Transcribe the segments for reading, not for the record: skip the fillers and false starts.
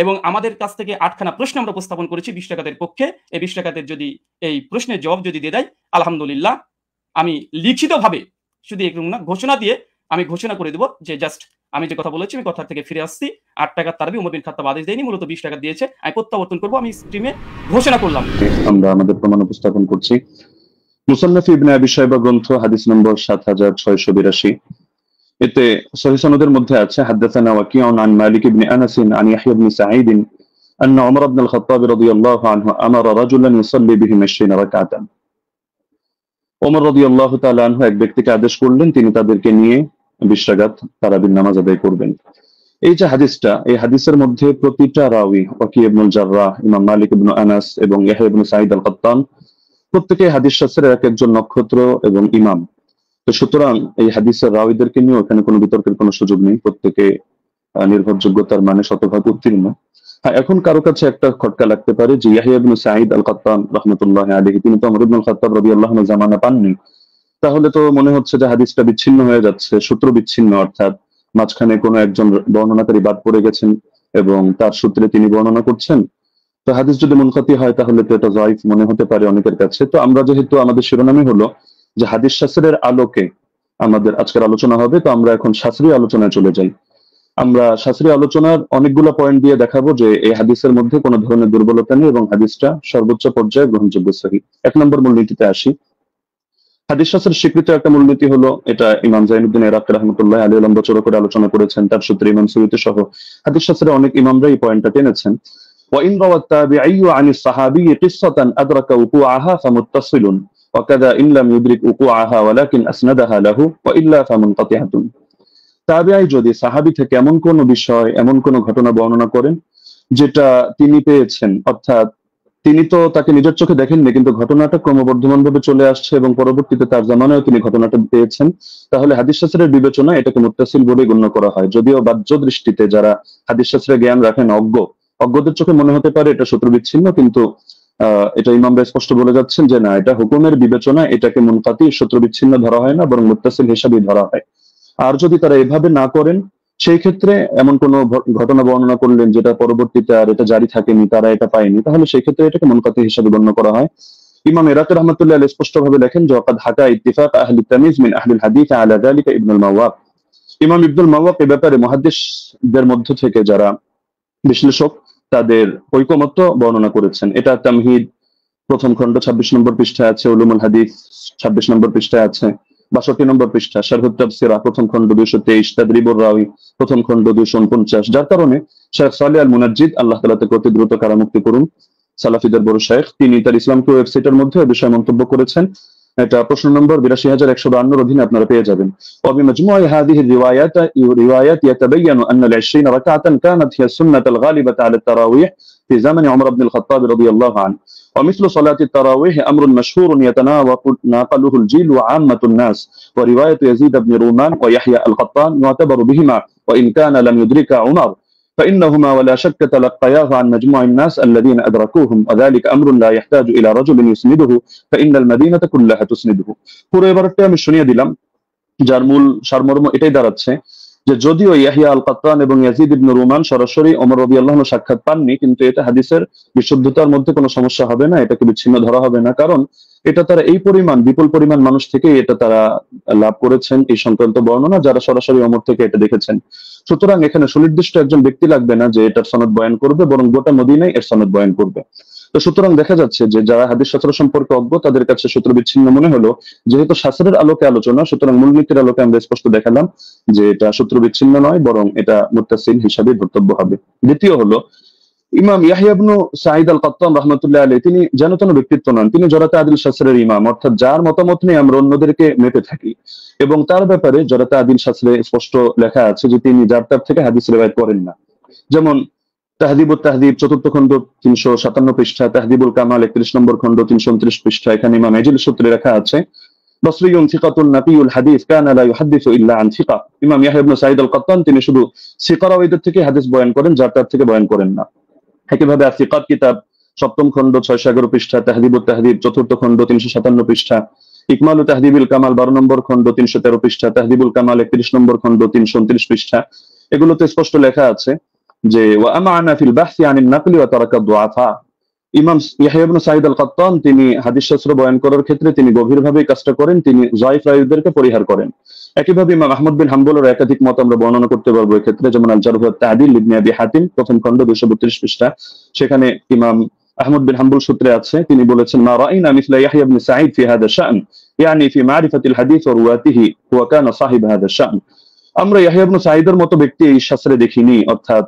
এবং আমাদের কাছ থেকে 8খানা প্রশ্ন আমরা উপস্থাপন করেছি 20 টাকাতের পক্ষে। এই 20 টাকাতের যদি এই প্রশ্নের জবাব যদি দিয়ে দেয়, আলহামদুলিল্লাহ আমি লিখিতভাবে শুধু এরকম না, ঘোষণা দিয়ে আমি ঘোষণা করে দেব যে জাস্ট আমি যে কথা বলেছি আমি কথা থেকে ফিরে আসছি। 8 টাকার তারাবি উমর বিন খাত্তাব আদেশ দেয়নি, মূলত 20 টাকা দিয়েছে। আমি প্রত্যাবর্তন করব, আমি স্ট্রিমে ঘোষণা করলাম। আমরা আমাদের প্রমাণ উপস্থাপন করছি। মুসান্নাফ ইবনে আবি শাইবা গ্রন্থ হাদিস নম্বর 7682। এতে সহিহ সনদের মধ্যে আছে হাদাসানা ওয়াকিউন আন মালিক ইবনে আনাস আন ইয়াহইয়া ইবনে সাঈদ أن عمر بن الخطاب رضي الله عنه أمر رجلا يصلي بهم 20 ركعة। ওমর রাদিয়াল্লাহু তাআলা আনহু এক ব্যক্তিকে আদেশ করলেন তিনি তাদেরকে নিয়ে 20 রাকাত তারাবির নামাজ আদায় করবেন। এই যে হাদিসটা, এই হাদিসের মধ্যে প্রতিটা রাওয়ী ওয়াকি ইবনুল জাররাহ, ইমাম মালিক ইবনে আনাস এবং ইয়াহইয়া ইবনে সাঈদ আল কাত্তান প্রত্যেকে হাদিস শাস্ত্রের এক একজন নক্ষত্র এবং ইমাম। তো সুতরাং এই হাদিসের রাওয়ীদেরকে নিয়ে এখানে কোনো বিতর্কের কোনো সুযোগ নেই, প্রত্যেকে নির্ভরযোগ্যতার মানে শতভাগ উত্তীর্ণ। হ্যাঁ, এখন কারো কাছে একটা খটকা লাগতে পারে যে ইয়াহইয়া ইবনে সাঈদ আল কাত্তান রাহমাতুল্লাহি আলাইহি তিনি তো ওমর ইবনুল খাত্তাব রাদিয়াল্লাহু আনহু জামানা পাননি, তাহলে তো মনে হচ্ছে যে হাদিসটা বিচ্ছিন্ন হয়ে যাচ্ছে, সূত্র বিচ্ছিন্ন, অর্থাৎ মাঝখানে কোনো একজন বর্ণনাকারী বাদ পড়ে গেছেন এবং তার সূত্রে তিনি বর্ণনা করছেন। তো হাদিস যদি মুনকাতি হয় তাহলে তো এটা যায়িফ মনে হতে পারে অনেকের কাছে। তো আমরা যেহেতু আমাদের শিরোনামই হলো যে হাদিস শাস্ত্রের আলোকে আমাদের আজকের আলোচনা হবে, তো আমরা এখন শাস্ত্রীয় আলোচনায় চলে যাই। আমরা শাস্ত্রীয় আলোচনার অনেকগুলো পয়েন্ট দিয়ে দেখাবো যে এই হাদিসের মধ্যে কোনো ধরনের দুর্বলতা নেই এবং হাদিসটা সর্বোচ্চ পর্যায়ে গ্রহণযোগ্য সহিহ। 1 নম্বর মূলনীতিতে আসি। হাদিস শাস্ত্রের স্বীকৃত একটা মূলনীতি হলো, এটা ইমাম জাইনুদ্দিন ইরাকি রাহমাতুল্লাহি আলাইহি লম্বা চড়া করে আলোচনা করেছেন, তার সূত্রে ইমাম সুয়ুতী সহ হাদিস শাস্ত্রের অনেক ইমামরা এই পয়েন্টটা টেনেছেন। وإن روى التابعي عن الصحابي قصة أدرك وقوعها فمتصل وكذا إن لم يدرك وقوعها ولكن أسندها له وإلا فمنقطعة। তাবিঈ যদি সাহাবী থেকে এমন কোন বিষয়, এমন কোন ঘটনা বর্ণনা করেন যেটা তিনি পেয়েছেন, অর্থাৎ তিনি তো তাকে নিজের চোখে দেখেননি কিন্তু ঘটনাটা ক্রমবর্ধমানভাবে চলে আসছে এবং পরবর্তীতে তার জামানায় তিনি ঘটনাটা পেয়েছেন, তাহলে হাদিস শাস্ত্রের বিবেচনা এটাকে মুত্তাসিল বলে গণ্য করা হয়। যদিও বাহ্য দৃষ্টিতে যারা হাদিস শাস্ত্রের জ্ঞান রাখেন, অজ্ঞদের চোখে মনে হতে পারে এটা সূত্র বিচ্ছিন্ন, কিন্তু এটা ইমামরা স্পষ্ট বলে যাচ্ছেন যে না, এটা হুকুমের বিবেচনা, এটাকে মুনকাতি সূত্র বিচ্ছিন্ন ধরা হয় না, বরং মুত্তাসিল হিসাবেই ধরা হয়। আর যদি তারা এভাবে না করেন, সেই ক্ষেত্রে এমন কোন ঘটনা বর্ণনা করলেন যেটা পরবর্তীতে আর এটা জারি থাকেনি, তারা এটা পায়নি, তাহলে সেই ক্ষেত্রে এটাকে মুনকাতি হিসাবে গণ্য করা হয়। ইমাম ইরাকি রাহমাতুল্লাহি আলাইহি স্পষ্টভাবে লেখেন যে ওয়াকাদ হাকা ইত্তিফাক আহলি তামিজ মিন আহলিল হাদিস আলা যালিকা ইবনুল মাওয়াক। ইমাম ইবনুল মাওয়াক এই ব্যাপারে মুহাদ্দিসদের মধ্য থেকে যারা বিশ্লেষক তাদের ঐকমত্য বর্ণনা করেছেন। এটা তামহিদ প্রথম খণ্ড 26 নম্বর পৃষ্ঠায় আছে, উলুমুল হাদিস 26 নম্বর পৃষ্ঠায় আছে, 62 নম্বর পৃষ্ঠা শারহুত তাফসীরা প্রথম খণ্ড 223, তাদরিবুর রাওয়ী প্রথম খণ্ড 249। যার কারণে শেখ সালেহ আল মুনাজ্জিদ, আল্লাহ তাআলা তাকে অতি দ্রুত কারামুক্তি করুন, সালাফিদের বড় শেখ, তিনি তার ইসলামকে ওয়েবসাইটের মধ্যে এই বিষয়ে মন্তব্য করেছেন। এটা প্রশ্ন নম্বর 82152 অধীনে আপনারা পেয়ে যাবেন। وبمجموع هذه الروايات يتبين أن ال20 ركعة كانت هي السنة الغالبة على التراويح في زمن عمر بن الخطاب رضي الله عنه، ومثل صلاة التراويح أمر مشهور يتناقله الجيل وعامة الناس، ورواية يزيد بن رومان ويحيى القطان يعتبر بهما وإن كان لم يدرك عمر، فإنهما ولا شك تلقياه عن مجموع الناس الذين أدركوهم، وذلك أمر لا يحتاج إلى رجل يسنده فإن المدينة كلها تسنده। পুরো এবারটা আমি শুনিয়ে দিলাম, যার মূল সারমর্ম এটাই দাঁড়াচ্ছে যে যদিও ইয়াহইয়া আল কাত্তান এবং ইয়াজিদ ইবনে রুমান সরাসরি ওমর রাদিয়াল্লাহু আনহু সাক্ষাৎ পাননি, কিন্তু এটা হাদিসের বিশুদ্ধতার মধ্যে কোনো সমস্যা হবে না, এটাকে বিচ্ছিন্ন ধরা হবে না, কারণ এটা তারা এই পরিমাণ বিপুল পরিমাণ মানুষ থেকে এটা তারা লাভ করেছেন এই সংক্রান্ত বর্ণনা, যারা সরাসরি ওমর থেকে এটা দেখেছেন। সুতরাং এখানে সুনির্দিষ্ট একজন ব্যক্তি লাগবে না যে এটার সনদ বয়ান করবে, বরং গোটা মদিনায় এর সনদ বয়ান করবে। তো সুতরাং দেখা যাচ্ছে যে যারা হাদিস শাস্ত্র সম্পর্কে অজ্ঞ তাদের কাছে সূত্র বিচ্ছিন্ন মনে হলো, যেহেতু শাস্ত্রের আলোকে আলোচনা, সুতরাং মূলনীতির আলোকে আমরা স্পষ্ট দেখালাম যে এটা সূত্র বিচ্ছিন্ন নয়, বরং এটা মুত্তাসিল হিসাবে ধর্তব্য হবে। দ্বিতীয় হলো ইমাম ইয়াহইয়া ইবনে সাঈদ আল কাত্তান রাহমাতুল্লাহি আলাইহি, তিনি যেন তেন ব্যক্তিত্ব নন, তিনি জরাতে আদিল শাস্ত্রের ইমাম, অর্থাৎ যার মতামত নিয়ে আমরা অন্যদেরকে মেপে থাকি, এবং তার ব্যাপারে জরাতে আদিল শাস্ত্রে স্পষ্ট লেখা আছে যে তিনি যার তার থেকে হাদিস রিওয়ায়াত করেন না। যেমন তাহদিবুত তাহদিব 4th খণ্ড 357 পৃষ্ঠা, তাহদিবুল কামাল 31 নম্বর খণ্ড 329 পৃষ্ঠা, এখানে ইমাম এজিল সূত্রে লেখা আছে বসরিয়ুন সিকাতুন নাবিয়ুল হাদিস কানা লা ইউহাদ্দিসু ইল্লা আন সিকা। ইমাম ইয়াহইয়া ইবনে সাঈদ আল কাত্তান তিনি শুধু সিকা রাওয়ীদের থেকে হাদিস বয়ান করেন, যার তার থেকে বয়ান করেন না। একইভাবে আসিকাত কিতাব 7ম খণ্ড 611 পৃষ্ঠা, তাহদিবুত তাহদিব 4th খণ্ড 357 পৃষ্ঠা, ইকমালু তাহদিবিল কামাল 12 নম্বর খণ্ড 313 পৃষ্ঠা, তাহদিবুল কামাল 31 নম্বর খণ্ড 329 পৃষ্ঠা, এগুলোতে স্পষ্ট লেখা আছে যে ওয়া আমানা ফিল বাহসি আনিন নাকলি ওয়া তারাকা দুআফা। ইমাম ইয়াহইয়া ইবনে সাঈদ আল কাত্তান তিনি হাদিস শাস্ত্র বয়ান করার ক্ষেত্রে তিনি গভীরভাবে কাজটা করেন, তিনি যায়িফ রাওয়ীদেরকে পরিহার করেন। একইভাবে ইমাম আহমদ বিন হাম্বলের একাধিক মত আমরা বর্ণনা করতে পারবো এই ক্ষেত্রে, যেমন আল জারহ ওয়াত তা'দীল ইবনে আবি হাতিম প্রথম খণ্ড 232 পৃষ্ঠা, সেখানে ইমাম আহমদ বিন হাম্বল সূত্রে আছে, তিনি বলেছেন মা রাআইনা মিসলা ইয়াহইয়া ইবনে সাঈদ ফি হাদা শা'n ইয়ানি ফি মারিফাতিল হাদিস ওয়া রুওয়াতিহি হুয়া কানা সাহিব হাদা শা'n। আমরা ইয়াহইয়া ইবনে সাঈদের মতো ব্যক্তি এই শাস্ত্রে দেখিনি, অর্থাৎ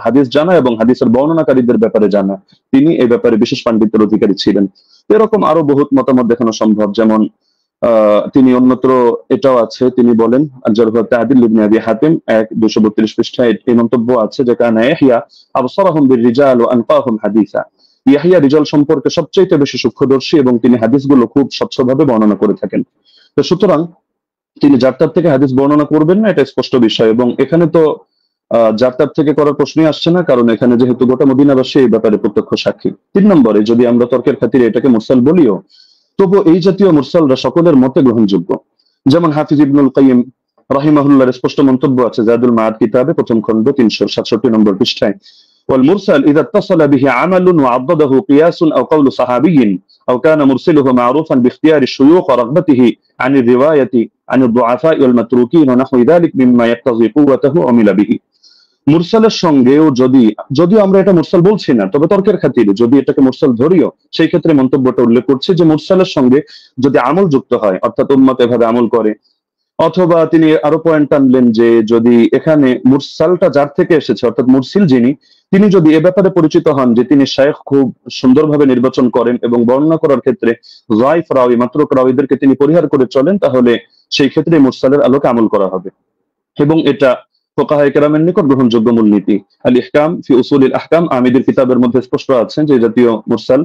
হাদিস জানা এবং হাদিসের বর্ণনাকারীদের ব্যাপারে জানা, তিনি এই ব্যাপারে বিশেষ পাণ্ডিত্যের অধিকারী ছিলেন। এরকম আরো বহুত মতামত দেখানো সম্ভব, যেমন তিনি অন্যত্র এটাও আছে, তিনি বলেন আল জারহ ওয়াত তা'দীল ইবনে আবি হাতিম 232 পৃষ্ঠায় এই মন্তব্য আছে যে কানা ইয়াহইয়া আবসারাহুম বির-রিজাল ওয়া আনকাহুম হাদিসা। ইয়াহইয়া রিজাল সম্পর্কে সবচেয়ে বেশি সূক্ষ্মদর্শী এবং তিনি হাদিসগুলো খুব স্বচ্ছভাবে বর্ণনা করে থাকেন। তো সুতরাং তিনি যার তার থেকে হাদিস বর্ণনা করবেন না, এটা স্পষ্ট বিষয়। এবং এখানে তো যার তার থেকে করার প্রশ্নই আসছে না, কারণ এখানে যেহেতু গোটা মদিনাবাসী এই ব্যাপারে প্রত্যক্ষ সাক্ষী। 3 নম্বরে যদি আমরা তর্কের খাতিরে এটাকে মুরসাল বলিও, তবু এই জাতীয় মুরসালরা সকলের মতে গ্রহণযোগ্য। যেমন হাফিজ ইবনুল কাইয়িম রাহিমাহুল্লাহর স্পষ্ট মন্তব্য আছে জাদুল মাআদ কিতাবে প্রথম খণ্ড 367 নম্বর পৃষ্ঠায়, ওয়াল মুরসাল ইযা ইত্তাসালা বিহি আমালুন ওয়া আদ্দাদাহু কিয়াসুন আও কাওলু সাহাবিয়্যিন আও কানা মুরসিলুহু মা'রুফান বিইখতিয়ারি আশ-শুয়ুখ ওয়া রাগবাতিহি আনির রিওয়ায়াতি আনিদ দুআফা ওয়াল মাতরুকিন ওয়া নাহওয়ি যালিক মিম্মা ইয়াক্তাযি কুওয়াতাহু আমিলা বিহি। মুরসালের সঙ্গেও যদিও আমরা এটা মুরসাল বলছি না, তবে তর্কের খাতিরে যদি এটাকে মুরসাল ধরিও, সেই ক্ষেত্রে মন্তব্যটা উল্লেখ করছে যে মুরসালের সঙ্গে যদি আমল যুক্ত হয়, অর্থাৎ উম্মত এভাবে আমল করে, অথবা তিনি আরো পয়েন্ট আনলেন যে যদি এখানে মুরসালটা যার থেকে এসেছে, অর্থাৎ মুরসিল যিনি, তিনি যদি এ ব্যাপারে পরিচিত হন যে তিনি শায়খ খুব সুন্দরভাবে নির্বাচন করেন এবং বর্ণনা করার ক্ষেত্রে যায়িফ রাওয়ী মাতরুক রাওয়ীদেরকে তিনি পরিহার করে চলেন, তাহলে সেই ক্ষেত্রে মুরসালের আলোকে আমল করা হবে এবং এটা ফুকাহায়ে কেরামের নিকট গ্রহণযোগ্য মূলনীতি। আল ইহকাম ফি উসুলিল আহকাম আমিদের কিতাবের মধ্যে স্পষ্ট আছে যে জাতীয় মুরসাল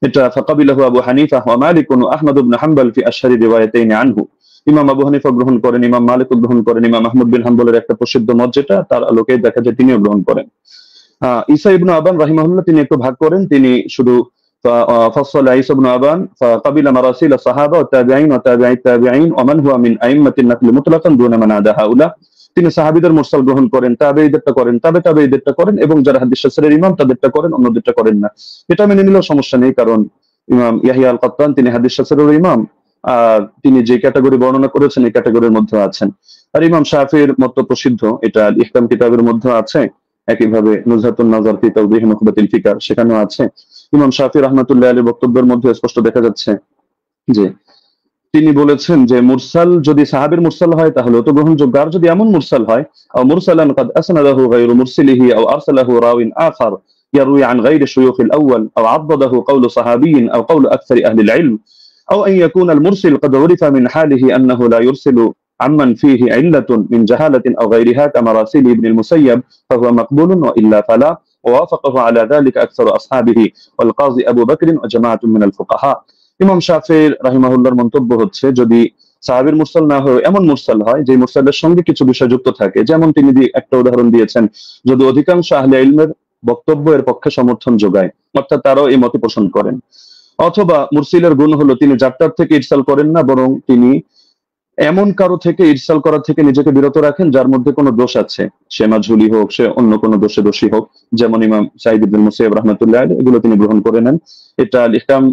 এটা ফাকাবিলাহু আবু হানিফা ওয়া মালিক ওয়া আহমদ ইবনে হাম্বল ফি আশহারি রিওয়ায়াতাইন আনহু। ইমাম আবু হানিফা গ্রহণ করেন, ইমাম মালিক গ্রহণ করেন, ইমাম আহমদ বিন হাম্বলের একটা প্রসিদ্ধ মত যেটা তার আলোকে দেখা যায় তিনিও গ্রহণ করেন। ঈসা ইবনে আবান রাহিমাহুল্লাহ তিনি একটু ভাগ করেন, তিনি শুধু فصل عيسى بن أبان فقبل مراسيل الصحابة والتابعين وتابعي التابعين ومن هو من أئمة النقل مطلقا دون من عدا هؤلاء। তিনি সাহাবীদের মুরসাল গ্রহণ করেন, তাবেঈদেরটা করেন, তাবেঈদেরটা করেন এবং যারা হাদিস শাস্ত্রের ইমাম তাদেরটা করেন, অন্যদেরটা করেন না। এটা মেনে নিলেও সমস্যা নেই, কারণ ইমাম ইয়াহইয়া আল কাত্তান তিনি হাদিস শাস্ত্রের ইমাম, তিনি যে ক্যাটাগরি বর্ণনা করেছেন এই ক্যাটাগরির মধ্যে আছেন। আর ইমাম শাফির মত প্রসিদ্ধ, এটা আল ইহকাম কিতাবের মধ্যে আছে, একইভাবে নুজহাতুন নাযার ফি তাওদীহ নুখবাতিল ফিকার সেখানেও আছে। ইমাম শাফি রাহমাতুল্লাহ আলাইহির বক্তব্যের মধ্যে স্পষ্ট দেখা যাচ্ছে যে তিনি বলেছেন যে মুরসাল যদি সাহাবীর মুরসাল হয় তাহলে তো গ্রহণযোগ্য, আর যদি এমন মুরসাল হয় আও মুরসালান قد اسنده غير مرسله او ارسله راو اخر يروي عن غير شيوخ الاول او عضده قول صحابي او قول اكثر اهل العلم او ان يكون المرسل قد عرف من حاله انه لا يرسل عمن فيه علة من جهالة او غيرها كمراسيل ابن المسيب فهو مقبول والا فلا، ووافقه على ذلك اكثر اصحابه والقاضي ابو بكر وجماعة من الفقهاء। ইমাম শাফি রাহিমাহুল্লাহর মন্তব্য হচ্ছে যদি সাহাবীর মুরসাল না হয় এমন মুরসাল হয় যে মুরসালের সঙ্গে কিছু বিষয় যুক্ত থাকে, যেমন তিনি একটা উদাহরণ দিয়েছেন, যদি অধিকাংশ আহলে ইলমের বক্তব্য এর পক্ষে সমর্থন যোগায়, অর্থাৎ তারাও এই মত পোষণ করেন, অথবা মুরসিলের গুণ হলো তিনি যাত্রার থেকে ইরসাল করেন না, বরং তিনি এমন কারো থেকে ইরসাল করা থেকে নিজেকে বিরত রাখেন যার মধ্যে কোনো দোষ আছে, সে মাঝহুলি হোক, সে অন্য কোনো দোষে দোষী হোক, যেমন ইমাম সাঈদ ইবনে মুসাইয়্যিব রাহমাতুল্লাহ আলাইহি, এগুলো তিনি গ্রহণ করে নেন। এটা আল ইহকাম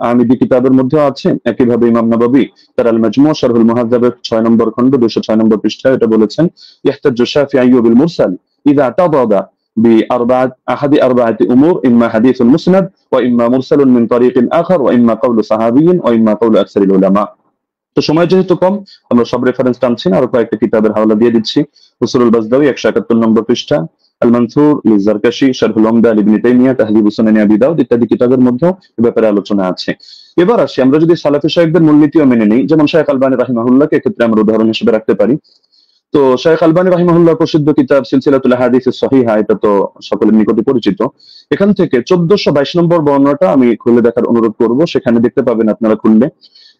আমিদি কিতাবের মধ্যে আছে। একইভাবে ইমাম নাবাবী তার আল মাজমু' শারহুল মুহাজ্জাবের 6 নম্বর খণ্ড 206 নম্বর পৃষ্ঠায় এটা বলেছেন, ইহতাজ্জু শাফিঈ বিল মুরসাল ইযা তাদাদা بأربعة أحد أربعة أمور إما حديث مسند وإما مرسل من طريق آخر وإما قول صحابي وإما قول أكثر العلماء। তো সময় যেহেতু কম আমরা সব রেফারেন্স টানছি না, আরো কয়েকটা কিতাবের হাওলা দিয়ে দিচ্ছি। উসুলুল বাজদাওয়ী 171 নম্বর পৃষ্ঠা, আল মানসুর লিজারকাশি শারহুল উমদা ইবনে তাইমিয়া তাহযীবুস সুনান আবি দাউদ ইত্যাদি কিতাবের মধ্যে এই ব্যাপারে আলোচনা আছে। এবার আসি আমরা যদি সালাফি শায়খদের মূলনীতিও মেনে নিই, যেমন শায়খ আলবানী রাহিমাহুল্লাহকে এক্ষেত্রে আমরা উদাহরণ হিসেবে রাখতে পারি। তো শায়খ আলবানী রাহিমাহুল্লাহ প্রসিদ্ধ কিতাব সিলসিলাতুল আহাদিস সহিহা, এটা তো সকলের নিকটে পরিচিত। এখান থেকে 1422 নম্বর বর্ণনাটা আমি খুলে দেখার অনুরোধ করব, সেখানে দেখতে পাবেন আপনারা খুললে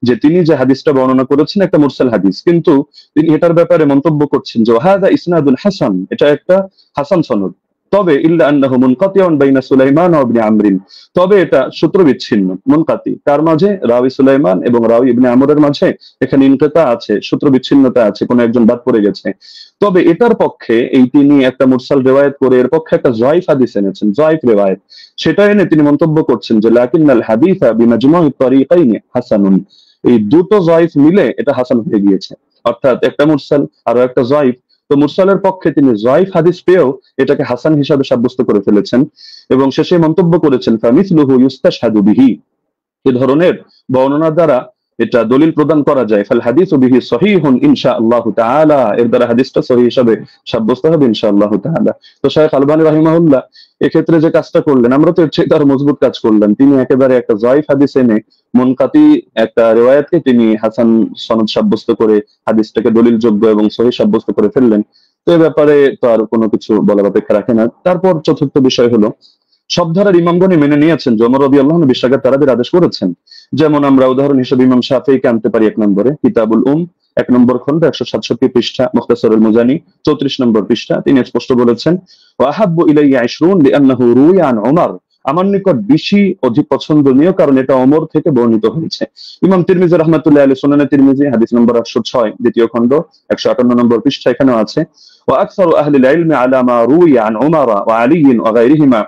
যে তিনি যে হাদিসটা বর্ণনা করেছেন একটা মুরসাল হাদিস, কিন্তু তিনি এটার ব্যাপারে মন্তব্য করছেন যে হাযা ইসনাদুল হাসান, এটা একটা হাসান সনদ। তবে ইল্লা আন্নাহু মুনকাতিউন বাইনা সুলাইমান ওয়া ইবনে আমরিন, তবে এটা সূত্র বিচ্ছিন্ন, মুনকাতি তার মাঝে রাওয়ী সুলাইমান এবং রাওয়ী ইবনে আমরের মাঝে এখানে ইনকিতা আছে, সূত্র বিচ্ছিন্নতা আছে, কোন একজন বাদ পড়ে গেছে। তবে এটার পক্ষে এই তিনি একটা মুরসাল রিওয়ায়াত করে এর পক্ষে একটা যায়িফ হাদিস এনেছেন, যায়িফ রিওয়ায়াত, সেটা এনে তিনি মন্তব্য করছেন যে লাকিনাল হাদিসা বিমাজমুই তারিকাইনি হাসানুন, এই দুটো যায়িফ মিলে এটা হাসান হয়ে গিয়েছে, অর্থাৎ একটা মুরসাল আর একটা যায়িফ। তো মুরসালের পক্ষে তিনি যায়িফ হাদিস পেয়েও এটাকে হাসান হিসাবে সাব্যস্ত করে ফেলেছেন এবং শেষে মন্তব্য করেছেন ফামিসলুহু ইউস্তাশহাদু বিহি, এই ধরনের বর্ণনা দ্বারা এটা দলিল প্রদান করা যায়, ফাল হাদিসু বিহি সহিহুন ইনশাআল্লাহ তাআলা, এর দ্বারা হাদিসটা সহিহ হিসাবে সাব্যস্ত হবে ইনশাআল্লাহ তাআলা। তো শায়খ আলবানী রাহিমাহুল্লাহ এক্ষেত্রে যে কাজটা করলেন, আমরা তো এর চেয়ে আরো মজবুত কাজ করলেন, তিনি একেবারে একটা যায়িফ হাদিস এনে মুনকাতি একটা রিওয়ায়াতকে তিনি হাসান সনদ সাব্যস্ত করে হাদিসটাকে দলিলযোগ্য এবং সহিহ সাব্যস্ত করে ফেললেন। তো এই ব্যাপারে তো আর কোনো কিছু বলার অপেক্ষা রাখে না। তারপর চতুর্থ বিষয় হলো, সব ধারার ইমামগণই মেনে নিয়েছেন যে ওমর রাদিয়াল্লাহু আনহু 20 রাকাত তারাবির আদেশ করেছেন। যেমন আমরা উদাহরণ হিসেবে ইমাম শাফিঈকে আনতে পারি 1 নম্বরে, কিতাবুল এক নম্বর খন্ড 167 পৃষ্ঠা, মুখতাসারুল মুজানি 34 নম্বর পৃষ্ঠা, তিনি স্পষ্ট বলেছেন ওয়া আহাব্বু ইলাইয়া 20 লিআন্নাহু রুইয়া আন ওমর, আমার নিকট বেশি অধিক পছন্দনীয় কারণ এটা ওমর থেকে বর্ণিত হয়েছে। ইমাম তিরমিজি রাহমাতুল্লাহি আলাইহি সুনানে তিরমিজি হাদিস নম্বর 806 দ্বিতীয় খন্ড 158 নম্বর পৃষ্ঠা, এখানেও আছে ওয়া আকসারু আহলিল ইলমি আলা মা রুইয়া আন ওমর ওয়া আলী ওয়া গায়রিহিমা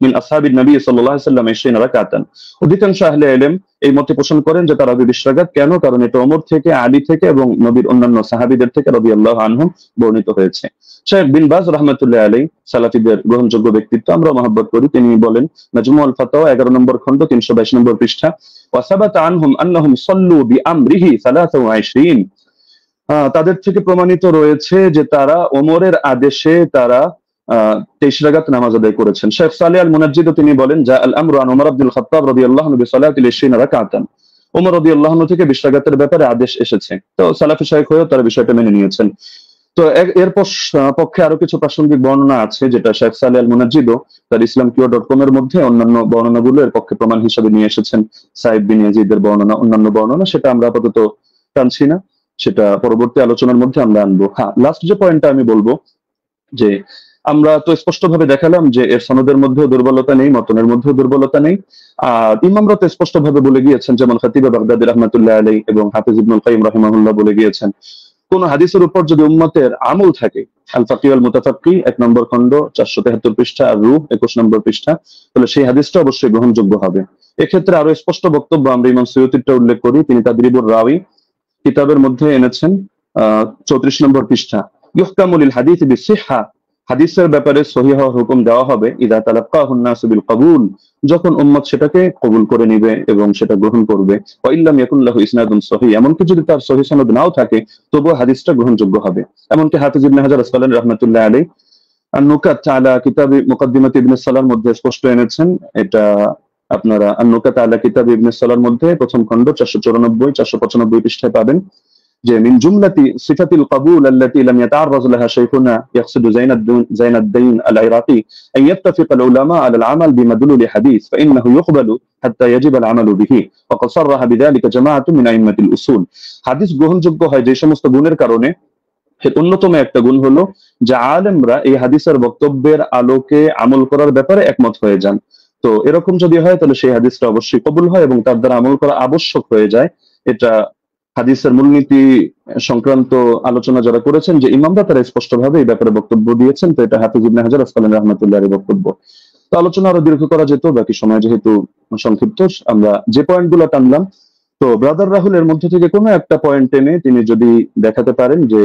মিন আসহাবিন নবী সাল্লাল্লাহু আলাইহি ওয়াসাল্লাম 20 রাকাতান, অধিকাংশ আহলে ইলম এই মতে পোষণ করেন যে তারাবি 20 রাকাত, কেন? কারণ এটা ওমর থেকে, আলী থেকে এবং নবীর অন্যান্য সাহাবীদের থেকে রাদিয়াল্লাহু আনহুম বর্ণিত হয়েছে। শেখ বিন বাজ রাহমাতুল্লাহি আলাইহি সালাফিদের গ্রহণযোগ্য ব্যক্তিত্ব, আমরা মহব্বত করি, তিনি বলেন মাজমুউল ফাতাওয়া 11 নম্বর খন্ড 322 নম্বর পৃষ্ঠা ওয়া সাবাতা আনহুম আন্নাহুম সাল্লু বিআমরিহি 23, তাদের থেকে প্রমাণিত রয়েছে যে তারা ওমরের আদেশে তারা 23 রাকাত নামাজ আদায় করেছেন। শেখ সালেহ আল মুনাজ্জিদ তিনি বলেন যা আল আমরু আন ওমর আব্দুল খাত্তাব রাদিয়াল্লাহু আনহু বিসালাতিল 20 রাকাতান, ওমর রাদিয়াল্লাহু আনহু থেকে 20 রাকাতের ব্যাপারে আদেশ এসেছে। তো সালাফি শায়খ হয়েও তারা বিষয়টা মেনে নিয়েছেন। তো এর পক্ষে আরো কিছু প্রাসঙ্গিক বর্ণনা আছে যেটা শেখ সালেহ আল মুনাজ্জিদ তার islamqo.com এর মধ্যে অন্যান্য বর্ণনাগুলো এর পক্ষে প্রমাণ হিসেবে নিয়ে এসেছেন। সাইদ বিন ইয়াজিদের বর্ণনা, অন্যান্য বর্ণনা, সেটা আমরা আপাতত টানছি না, সেটা পরবর্তী আলোচনার মধ্যে আমরা আনবো। হ্যাঁ, লাস্ট যে পয়েন্টটা আমি বলবো যে আমরা তো স্পষ্টভাবে দেখালাম যে এর সনদের মধ্যেও দুর্বলতা নেই, মতনের মধ্যেও দুর্বলতা নেই, আর ইমামরা তো স্পষ্টভাবে বলে গিয়েছেন, যেমন খতিব বাগদাদী রাহমাতুল্লাহ আলাইহি এবং হাফিজ ইবনুল কাইয়িম রাহিমাহুল্লাহ বলে গিয়েছেন, কোন হাদিসের উপর যদি উম্মতের আমল থাকে, আল ফাকিহ আল মুতাফাক্কি 1 নম্বর খন্ড 473 পৃষ্ঠা আর রূহ 21 নম্বর পৃষ্ঠা, তাহলে সেই হাদিসটা অবশ্যই গ্রহণযোগ্য হবে। এক্ষেত্রে আরো স্পষ্ট বক্তব্য আমরা ইমাম সুয়ুতিরটা উল্লেখ করি, তিনি তাদরিবুর রাওয়ী কিতাবের মধ্যে এনেছেন 34 নম্বর পৃষ্ঠা, ইহকামু লিল হাদিস বিসিহহা, হাদিসের ব্যাপারে সহিহ হওয়ার হুকুম দেওয়া হবে ইদা তালাক্কাহুন নাসু বিল কবুল, যখন উম্মত সেটাকে কবুল করে নিবে এবং সেটা গ্রহণ করবে, ওয়া ইল্লাম ইয়াকুন লাহু ইসনাদুন সহিহ, এমনকি যদি তার সহিহ সনদ নাও থাকে তবুও হাদিসটা গ্রহণযোগ্য হবে। এমনকি হাফিজ ইবনে হাজার আসকালানী রাহমাতুল্লাহি আলাইহি আন-নুকাত আলা কিতাবি মুকদ্দিমাত ইবনে সালাহর মধ্যে স্পষ্ট এনেছেন, এটা আপনারা আন-নুকাত আলা কিতাব ইবনে সালাহর মধ্যে প্রথম খন্ড 494 495 পৃষ্ঠায় পাবেন যে মিন জুমলাতি সিফাতিল কবুল আল্লাতী লাম ইয়াতাআররাজ লাহা শাইখুনা ইয়াকসিদু যাইনাদ্দিন আল-ইরাকি আন ইয়াত্তাফিক আল-উলামা আলা আল-আমাল বিমাদলুল হাদিস ফাইন্নাহু ইউকবালু হাত্তা ইয়াজিব আল-আমালু বিহি ওয়া ক্বাদ সাররাহা বিযালিকা জামাআতুন মিন আইম্মাতিল উসুল, হাদিস গ্রহণযোগ্য হয় যে সমস্ত গুণের কারণে। এর অন্যতম একটা গুণ হলো যে আলেমরা এই হাদিসের বক্তব্যের আলোকে আমল করার ব্যাপারে একমত হয়ে যান। তো এরকম যদি হয় তাহলে সেই হাদিসটা অবশ্যই কবুল হয় এবং তার দ্বারা আমল করা আবশ্যক হয়ে যায়। এটা হাদিসের মূলনীতি সংক্রান্ত আলোচনা যারা করেছেন যে ইমামরা, তারা স্পষ্টভাবে এই ব্যাপারে বক্তব্য দিয়েছেন। তো এটা হাফিজ ইবনে হাজার আসকালানী রাহমাতুল্লাহির বক্তব্য। তো আলোচনা আরো দীর্ঘ করা যেত, বাকি সময় যেহেতু সংক্ষিপ্ত, আমরা যে পয়েন্টগুলো টানলাম, তো ব্রাদার রাহুল এর মধ্যে থেকে কোনো একটা পয়েন্ট টেনে তিনি যদি দেখাতে পারেন যে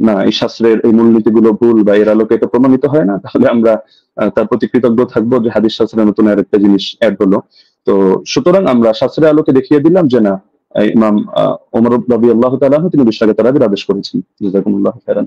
না এই শাস্ত্রের এই মূলনীতিগুলো ভুল বা এর আলোকে এটা প্রমাণিত হয় না, তাহলে আমরা তার প্রতি কৃতজ্ঞ থাকবো যে হাদিস শাস্ত্রের নতুন আরেকটা জিনিস অ্যাড হলো। তো সুতরাং আমরা শাস্ত্রের আলোকে দেখিয়ে দিলাম যে না ইমাম ওমর রাদিয়াল্লাহু তাআলা তিনি 20 রাকাত তারাবির আদেশ করেছেন। জাযাকুমুল্লাহু খাইরান।